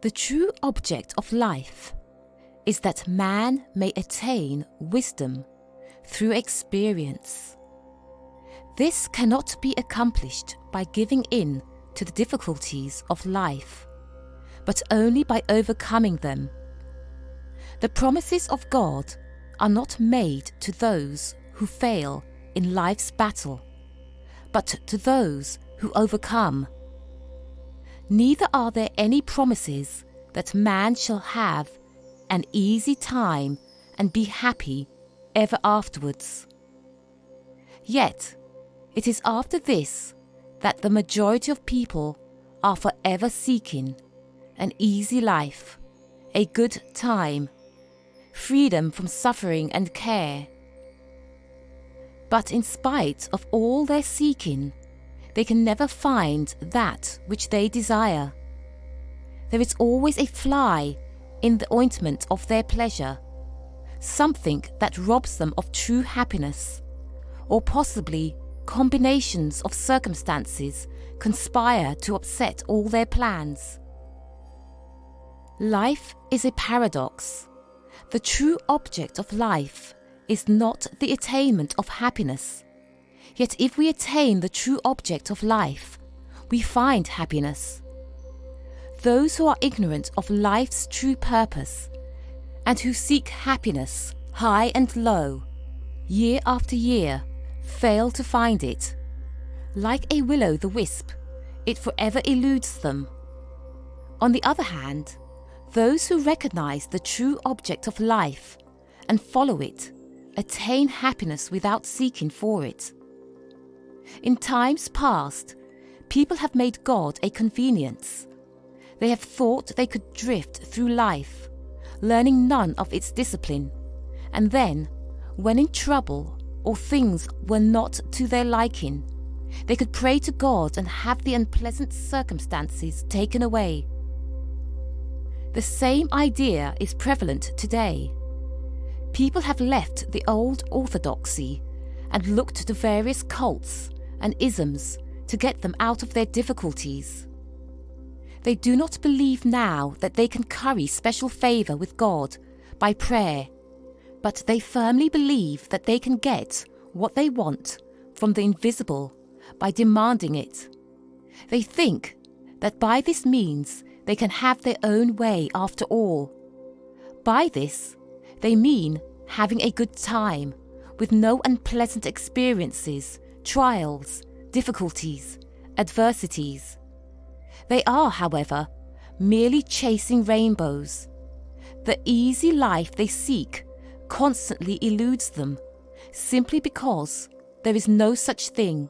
The true object of life is that man may attain wisdom through experience. This cannot be accomplished by giving in to the difficulties of life, but only by overcoming them. The promises of God are not made to those who fail in life's battle, but to those who overcome. Neither are there any promises that man shall have an easy time and be happy ever afterwards. Yet, it is after this that the majority of people are forever seeking an easy life, a good time, freedom from suffering and care. But in spite of all their seeking, they can never find that which they desire. There is always a fly in the ointment of their pleasure, something that robs them of true happiness, or possibly combinations of circumstances conspire to upset all their plans. Life is a paradox. The true object of life is not the attainment of happiness. Yet if we attain the true object of life, we find happiness. Those who are ignorant of life's true purpose and who seek happiness high and low, year after year, fail to find it. Like a will-o'-the-wisp, it forever eludes them. On the other hand, those who recognize the true object of life and follow it attain happiness without seeking for it. In times past, people have made God a convenience. They have thought they could drift through life, learning none of its discipline, and then, when in trouble or things were not to their liking, they could pray to God and have the unpleasant circumstances taken away. The same idea is prevalent today. People have left the old orthodoxy and looked to various cults and isms to get them out of their difficulties. They do not believe now that they can curry special favour with God by prayer, but they firmly believe that they can get what they want from the invisible by demanding it. They think that by this means they can have their own way after all. By this, they mean having a good time with no unpleasant experiences, trials, difficulties, adversities. They are, however, merely chasing rainbows. The easy life they seek constantly eludes them, simply because there is no such thing.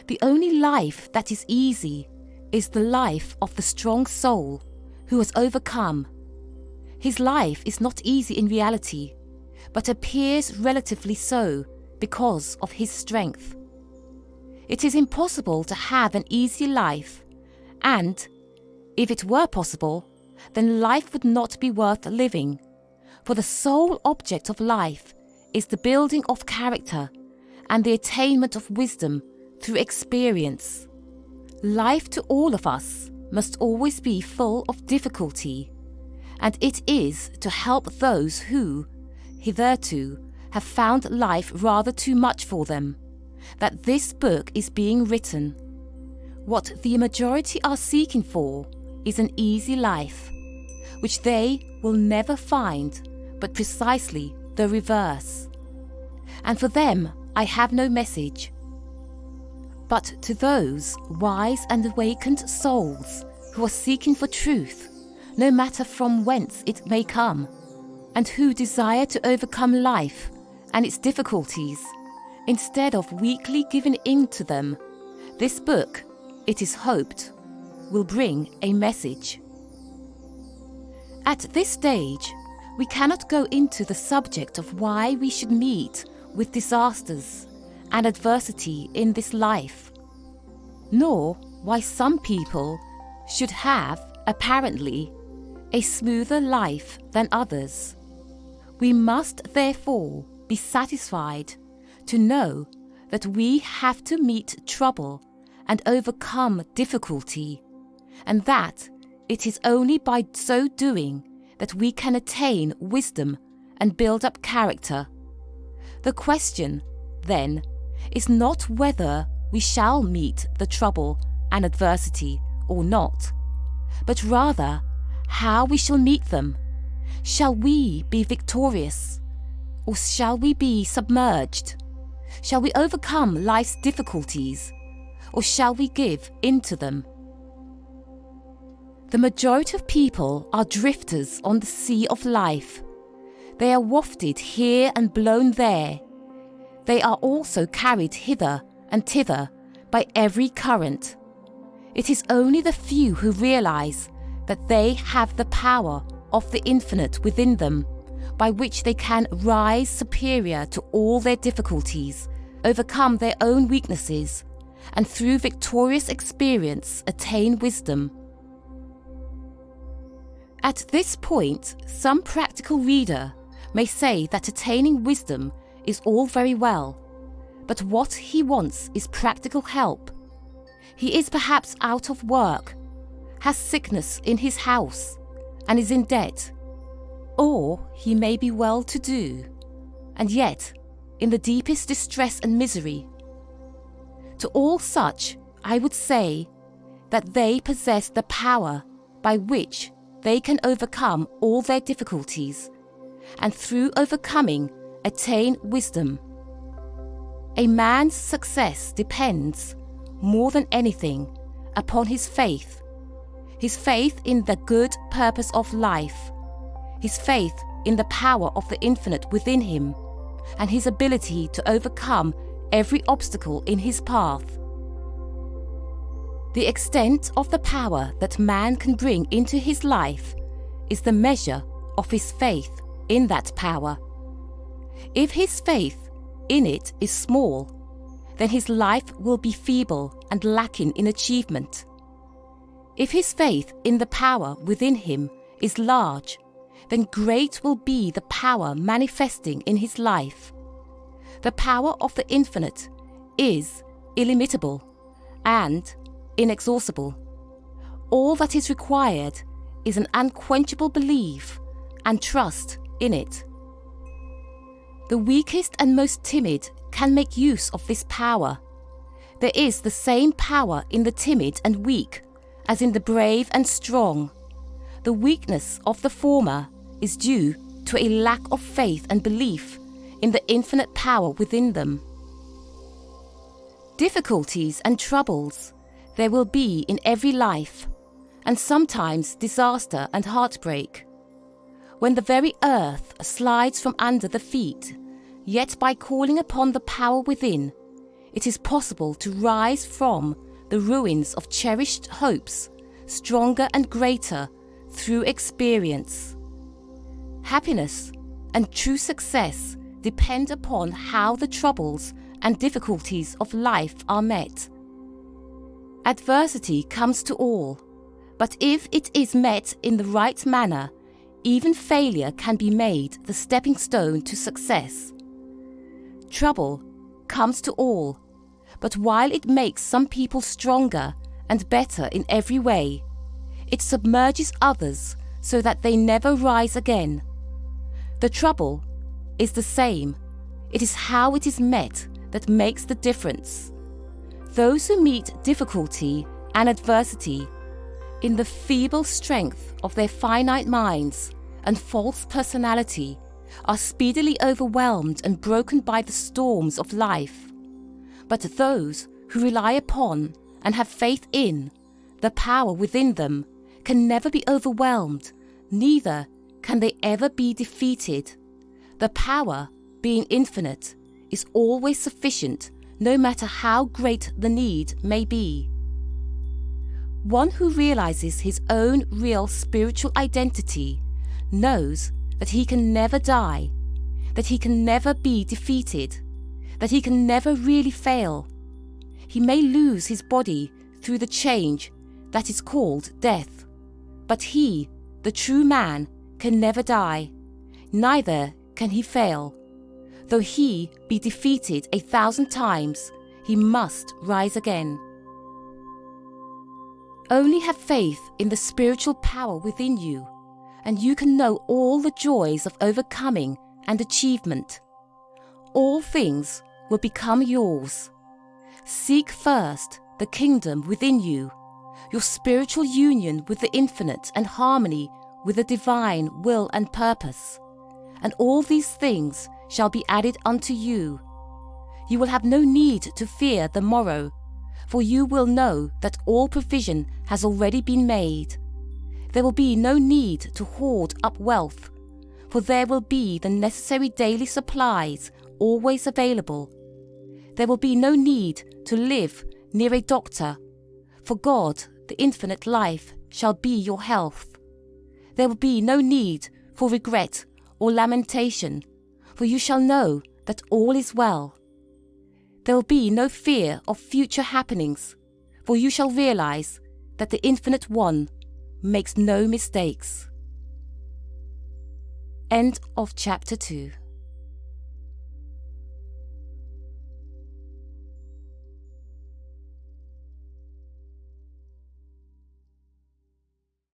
The only life that is easy is the life of the strong soul who has overcome. His life is not easy in reality, but appears relatively so because of his strength. It is impossible to have an easy life, and, if it were possible, then life would not be worth living, for the sole object of life is the building of character and the attainment of wisdom through experience. Life to all of us must always be full of difficulty, and it is to help those who, hitherto, have found life rather too much for them, that this book is being written. What the majority are seeking for is an easy life, which they will never find, but precisely the reverse. And for them I have no message. But to those wise and awakened souls who are seeking for truth, no matter from whence it may come, and who desire to overcome life and its difficulties, instead of weakly giving in to them, this book, it is hoped, will bring a message. At this stage, we cannot go into the subject of why we should meet with disasters and adversity in this life, nor why some people should have, apparently, a smoother life than others. We must therefore be satisfied to know that we have to meet trouble and overcome difficulty, and that it is only by so doing that we can attain wisdom and build up character. The question, then, is not whether we shall meet the trouble and adversity or not, but rather how we shall meet them. Shall we be victorious, or shall we be submerged? Shall we overcome life's difficulties, or shall we give in to them? The majority of people are drifters on the sea of life. They are wafted here and blown there. They are also carried hither and thither by every current. It is only the few who realize that they have the power of the infinite within them, by which they can rise superior to all their difficulties, overcome their own weaknesses, and through victorious experience attain wisdom. At this point, some practical reader may say that attaining wisdom is all very well, but what he wants is practical help. He is perhaps out of work, has sickness in his house, and is in debt. Or he may be well-to-do, and yet in the deepest distress and misery. To all such, I would say that they possess the power by which they can overcome all their difficulties, and through overcoming, attain wisdom. A man's success depends, more than anything, upon his faith in the good purpose of life, his faith in the power of the infinite within him, and his ability to overcome every obstacle in his path. The extent of the power that man can bring into his life is the measure of his faith in that power. If his faith in it is small, then his life will be feeble and lacking in achievement. If his faith in the power within him is large, then great will be the power manifesting in his life. The power of the infinite is illimitable and inexhaustible. All that is required is an unquenchable belief and trust in it. The weakest and most timid can make use of this power. There is the same power in the timid and weak as in the brave and strong. The weakness of the former is due to a lack of faith and belief in the infinite power within them. Difficulties and troubles there will be in every life, and sometimes disaster and heartbreak. When the very earth slides from under the feet, yet by calling upon the power within, it is possible to rise from the ruins of cherished hopes, stronger and greater through experience. Happiness and true success depend upon how the troubles and difficulties of life are met. Adversity comes to all, but if it is met in the right manner, even failure can be made the stepping stone to success. Trouble comes to all, but while it makes some people stronger and better in every way, it submerges others so that they never rise again. The trouble is the same. It is how it is met that makes the difference. Those who meet difficulty and adversity in the feeble strength of their finite minds and false personality are speedily overwhelmed and broken by the storms of life. But those who rely upon and have faith in the power within them can never be overwhelmed, neither can they ever be defeated. The power, being infinite, is always sufficient, no matter how great the need may be. One who realizes his own real spiritual identity knows that he can never die, that he can never be defeated, that he can never really fail. He may lose his body through the change that is called death, but he, the true man, can never die, neither can he fail. Though he be defeated 1,000 times, he must rise again. Only have faith in the spiritual power within you, and you can know all the joys of overcoming and achievement. All things will become yours. Seek first the kingdom within you, your spiritual union with the infinite and harmony with the divine will and purpose, and all these things shall be added unto you. You will have no need to fear the morrow, for you will know that all provision has already been made. There will be no need to hoard up wealth, for there will be the necessary daily supplies always available. There will be no need to live near a doctor, for God, the infinite life, shall be your health. There will be no need for regret or lamentation, for you shall know that all is well. There will be no fear of future happenings, for you shall realize that the Infinite One makes no mistakes. End of chapter 2.